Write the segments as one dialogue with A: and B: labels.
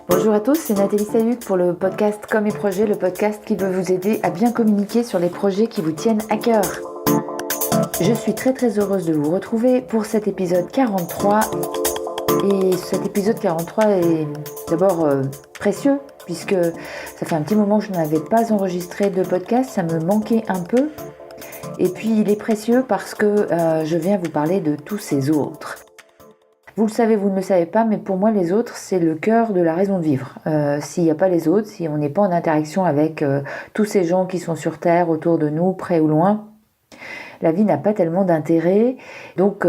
A: Bonjour à tous, c'est Nathalie Sayut pour le podcast Comme et Projet, le podcast qui veut vous aider à bien communiquer sur les projets qui vous tiennent à cœur. Je suis très heureuse de vous retrouver pour cet épisode 43. Et cet épisode 43 est d'abord précieux, puisque ça fait un petit moment que je n'avais pas enregistré de podcast, ça me manquait un peu. Et puis il est précieux parce que je viens vous parler de tous ces autres. Vous le savez, vous ne le savez pas, mais pour moi, les autres, c'est le cœur de la raison de vivre. S'il n'y a pas les autres, si on n'est pas en interaction avec tous ces gens qui sont sur Terre, autour de nous, près ou loin, la vie n'a pas tellement d'intérêt. Donc,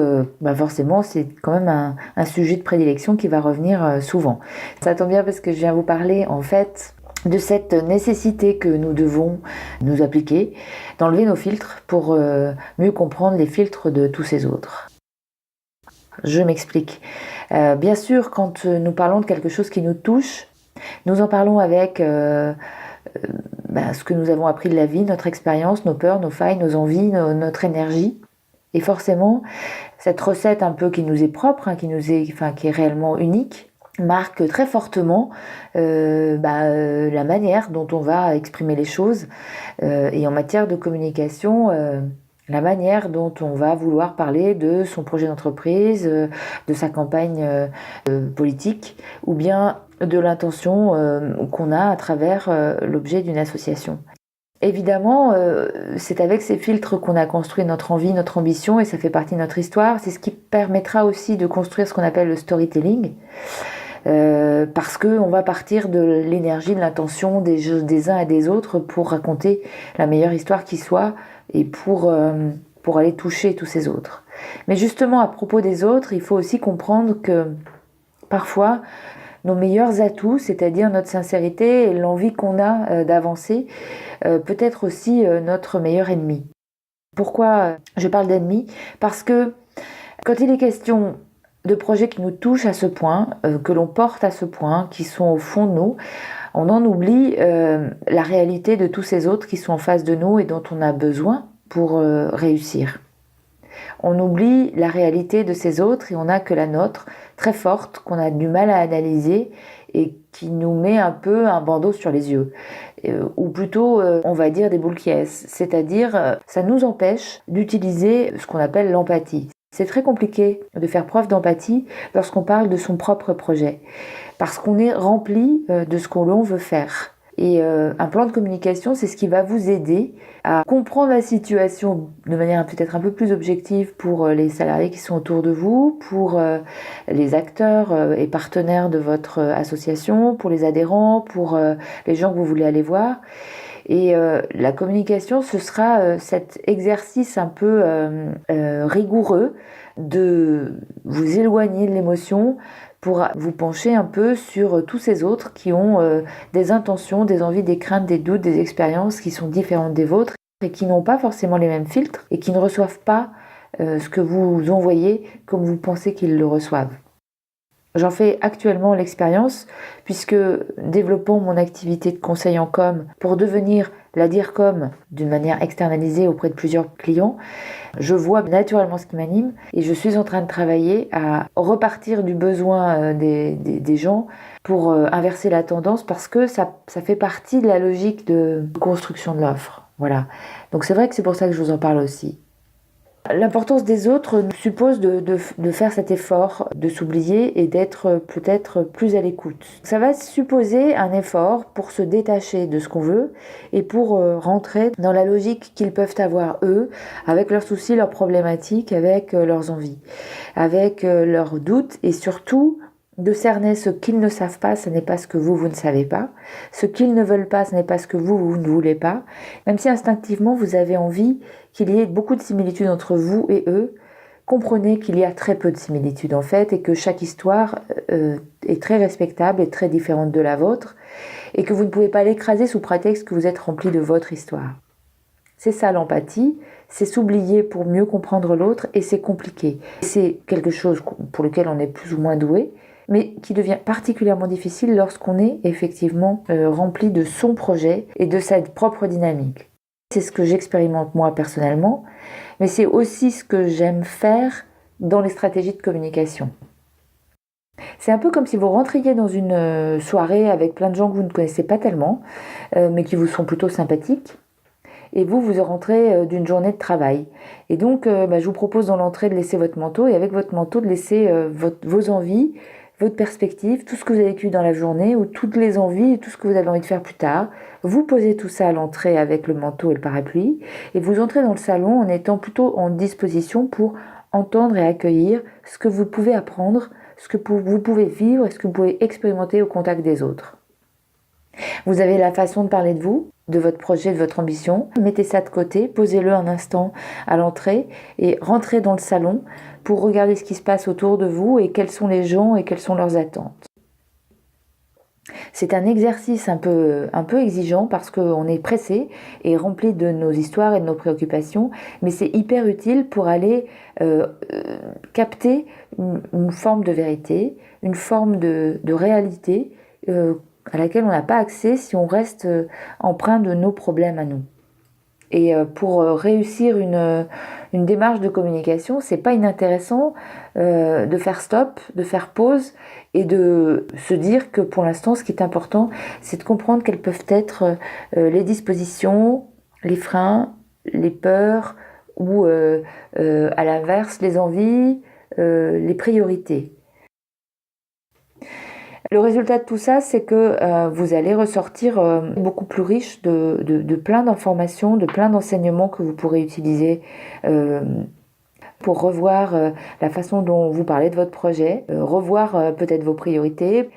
A: forcément, c'est quand même un sujet de prédilection qui va revenir souvent. Ça tombe bien parce que je viens vous parler, en fait, de cette nécessité que nous devons nous appliquer, d'enlever nos filtres pour mieux comprendre les filtres de tous ces autres. Je m'explique. Bien sûr, quand nous parlons de quelque chose qui nous touche, nous en parlons avec ce que nous avons appris de la vie, notre expérience, nos peurs, nos failles, nos envies, notre énergie. Et forcément, cette recette un peu qui nous est propre, qui est réellement unique, marque très fortement la manière dont on va exprimer les choses. Et en matière de communication, la manière dont on va vouloir parler de son projet d'entreprise, de sa campagne politique, ou bien de l'intention qu'on a à travers l'objet d'une association. Évidemment, c'est avec ces filtres qu'on a construit notre envie, notre ambition, et ça fait partie de notre histoire. C'est ce qui permettra aussi de construire ce qu'on appelle le storytelling, parce qu'on va partir de l'énergie, de l'intention des uns et des autres pour raconter la meilleure histoire qui soit, et pour aller toucher tous ces autres. Mais justement, à propos des autres, il faut aussi comprendre que parfois, nos meilleurs atouts, c'est-à-dire notre sincérité et l'envie qu'on a d'avancer, peut être aussi notre meilleur ennemi. Pourquoi je parle d'ennemi ? Parce que quand il est question de projets qui nous touchent à ce point, que l'on porte à ce point, qui sont au fond de nous, on en oublie la réalité de tous ces autres qui sont en face de nous et dont on a besoin pour réussir. On oublie la réalité de ces autres et on n'a que la nôtre, très forte, qu'on a du mal à analyser et qui nous met un peu un bandeau sur les yeux. Ou plutôt, on va dire des boules qui est, c'est-à-dire ça nous empêche d'utiliser ce qu'on appelle l'empathie. C'est très compliqué de faire preuve d'empathie lorsqu'on parle de son propre projet, parce qu'on est rempli de ce que l'on veut faire. Et un plan de communication, c'est ce qui va vous aider à comprendre la situation de manière peut-être un peu plus objective pour les salariés qui sont autour de vous, pour les acteurs et partenaires de votre association, pour les adhérents, pour les gens que vous voulez aller voir. Et la communication, ce sera cet exercice un peu rigoureux de vous éloigner de l'émotion pour vous pencher un peu sur tous ces autres qui ont des intentions, des envies, des craintes, des doutes, des expériences qui sont différentes des vôtres et qui n'ont pas forcément les mêmes filtres et qui ne reçoivent pas ce que vous envoyez comme vous pensez qu'ils le reçoivent. J'en fais actuellement l'expérience puisque développant mon activité de conseil en com pour devenir la DIRCOM d'une manière externalisée auprès de plusieurs clients, je vois naturellement ce qui m'anime et je suis en train de travailler à repartir du besoin des gens pour inverser la tendance parce que ça fait partie de la logique de construction de l'offre. Voilà. Donc c'est vrai que c'est pour ça que je vous en parle aussi. L'importance des autres suppose de faire cet effort, de s'oublier et d'être peut-être plus à l'écoute. Ça va supposer un effort pour se détacher de ce qu'on veut et pour rentrer dans la logique qu'ils peuvent avoir eux, avec leurs soucis, leurs problématiques, avec leurs envies, avec leurs doutes et surtout de cerner ce qu'ils ne savent pas, ce n'est pas ce que vous ne savez pas. Ce qu'ils ne veulent pas, ce n'est pas ce que vous ne voulez pas. Même si instinctivement vous avez envie qu'il y ait beaucoup de similitudes entre vous et eux, comprenez qu'il y a très peu de similitudes en fait et que chaque histoire est très respectable et très différente de la vôtre et que vous ne pouvez pas l'écraser sous prétexte que vous êtes rempli de votre histoire. C'est ça l'empathie, c'est s'oublier pour mieux comprendre l'autre et c'est compliqué. C'est quelque chose pour lequel on est plus ou moins doué, mais qui devient particulièrement difficile lorsqu'on est effectivement rempli de son projet et de sa propre dynamique. C'est ce que j'expérimente moi personnellement, mais c'est aussi ce que j'aime faire dans les stratégies de communication. C'est un peu comme si vous rentriez dans une soirée avec plein de gens que vous ne connaissez pas tellement, mais qui vous sont plutôt sympathiques. Et vous rentrez d'une journée de travail. Et donc, je vous propose dans l'entrée de laisser votre manteau, et avec votre manteau, de laisser vos envies, votre perspective, tout ce que vous avez vécu dans la journée, ou toutes les envies, et tout ce que vous avez envie de faire plus tard. Vous posez tout ça à l'entrée avec le manteau et le parapluie, et vous entrez dans le salon en étant plutôt en disposition pour entendre et accueillir ce que vous pouvez apprendre, ce que vous pouvez vivre et ce que vous pouvez expérimenter au contact des autres. Vous avez la façon de parler de vous, de votre projet, de votre ambition. Mettez ça de côté, posez-le un instant à l'entrée et rentrez dans le salon pour regarder ce qui se passe autour de vous et quels sont les gens et quelles sont leurs attentes. C'est un exercice un peu exigeant parce qu'on est pressé et rempli de nos histoires et de nos préoccupations, mais c'est hyper utile pour aller capter une forme de vérité, une forme de réalité à laquelle on n'a pas accès si on reste empreint de nos problèmes à nous. Et pour réussir une démarche de communication, c'est pas inintéressant de faire stop, de faire pause et de se dire que pour l'instant, ce qui est important, c'est de comprendre quelles peuvent être les dispositions, les freins, les peurs ou à l'inverse, les envies, les priorités. Le résultat de tout ça, c'est que vous allez ressortir beaucoup plus riche de plein d'informations, de plein d'enseignements que vous pourrez utiliser pour revoir la façon dont vous parlez de votre projet, revoir peut-être vos priorités.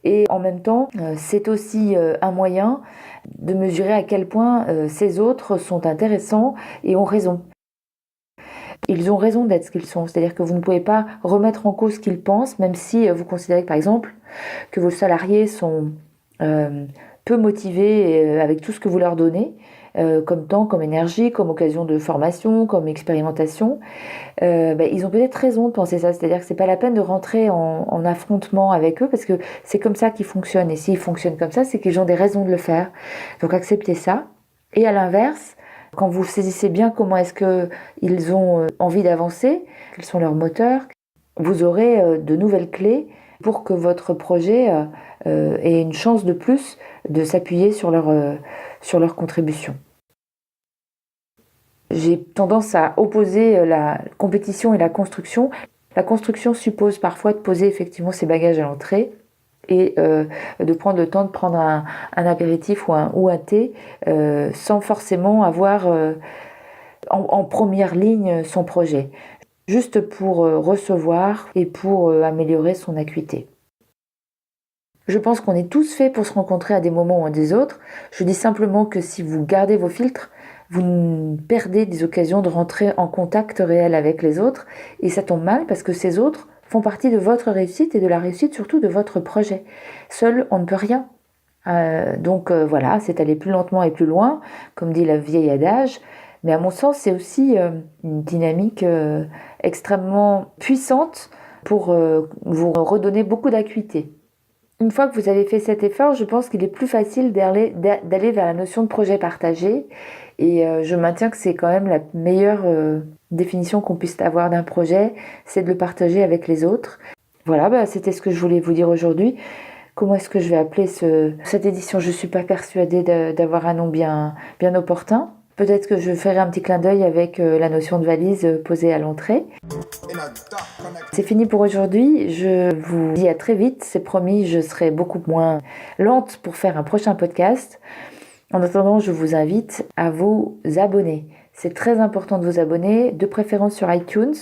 A: Et en même temps, c'est aussi un moyen de mesurer à quel point ces autres sont intéressants et ont raison. Ils ont raison d'être ce qu'ils sont, c'est-à-dire que vous ne pouvez pas remettre en cause ce qu'ils pensent, même si vous considérez par exemple que vos salariés sont peu motivés avec tout ce que vous leur donnez, comme temps, comme énergie, comme occasion de formation, comme expérimentation. Ils ont peut-être raison de penser ça, c'est-à-dire que c'est pas la peine de rentrer en affrontement avec eux parce que c'est comme ça qu'ils fonctionnent, et s'ils fonctionnent comme ça, c'est qu'ils ont des raisons de le faire. Donc acceptez ça. Et à l'inverse, quand vous saisissez bien comment est-ce qu'ils ont envie d'avancer, quels sont leurs moteurs, vous aurez de nouvelles clés pour que votre projet ait une chance de plus de s'appuyer sur leur contribution. J'ai tendance à opposer la compétition et la construction. La construction suppose parfois de poser effectivement ses bagages à l'entrée et de prendre le temps de prendre un apéritif ou un thé sans forcément avoir en première ligne son projet, juste pour recevoir et pour améliorer son acuité. Je pense qu'on est tous faits pour se rencontrer à des moments ou à des autres. Je dis simplement que si vous gardez vos filtres, vous perdez des occasions de rentrer en contact réel avec les autres, et ça tombe mal parce que ces autres font partie de votre réussite et de la réussite surtout de votre projet. Seul, on ne peut rien. Voilà, c'est aller plus lentement et plus loin, comme dit le vieil adage. Mais à mon sens, c'est aussi une dynamique extrêmement puissante pour vous redonner beaucoup d'acuité. Une fois que vous avez fait cet effort, je pense qu'il est plus facile d'aller vers la notion de projet partagé. Et je maintiens que c'est quand même la meilleure définition qu'on puisse avoir d'un projet, c'est de le partager avec les autres. Voilà, c'était ce que je voulais vous dire aujourd'hui. Comment est-ce que je vais appeler cette édition ? Je ne suis pas persuadée d'avoir un nom bien opportun. Peut-être que je ferai un petit clin d'œil avec la notion de valise posée à l'entrée. C'est fini pour aujourd'hui. Je vous dis à très vite. C'est promis, je serai beaucoup moins lente pour faire un prochain podcast. En attendant, je vous invite à vous abonner. C'est très important de vous abonner, de préférence sur iTunes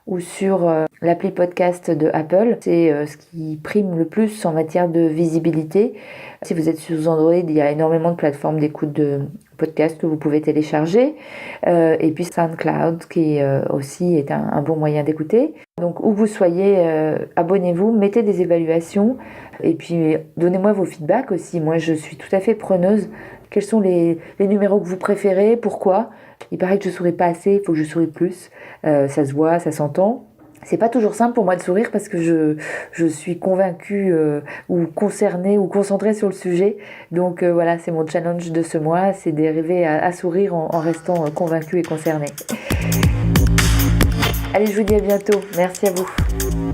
A: ou sur l'appli podcast de Apple. C'est ce qui prime le plus en matière de visibilité. Si vous êtes sous Android, il y a énormément de plateformes d'écoute de podcasts que vous pouvez télécharger. Et puis SoundCloud, qui aussi est un bon moyen d'écouter. Donc où vous soyez, abonnez-vous, mettez des évaluations. Et puis donnez-moi vos feedbacks aussi. Moi, je suis tout à fait preneuse. Quels sont les numéros que vous préférez ? Pourquoi ? Il paraît que je souris pas assez, il faut que je sourie plus. Ça se voit, ça s'entend. C'est pas toujours simple pour moi de sourire parce que je suis convaincue ou concernée ou concentrée sur le sujet. Donc voilà, c'est mon challenge de ce mois, c'est d'arriver à sourire en restant convaincue et concernée. Allez, je vous dis à bientôt. Merci à vous.